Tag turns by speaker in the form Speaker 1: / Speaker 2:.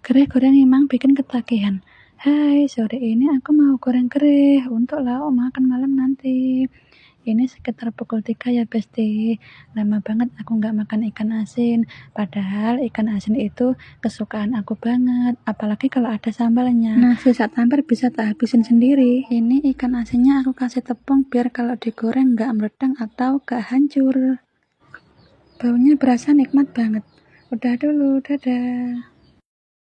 Speaker 1: Gereh goreng memang bikin ketagihan. Hai, sore ini aku mau goreng gereh untuk lauk makan malam nanti. Ini sekitar pukul 3 ya, Besti. Lama banget aku nggak makan ikan asin. Padahal ikan asin itu kesukaan aku banget. Apalagi kalau ada sambalnya. Nah, sisa tampar bisa tak habisin sendiri. Ini ikan asinnya aku kasih tepung biar kalau digoreng nggak meledang atau nggak hancur. Baunya berasa nikmat banget. Udah dulu, dadah.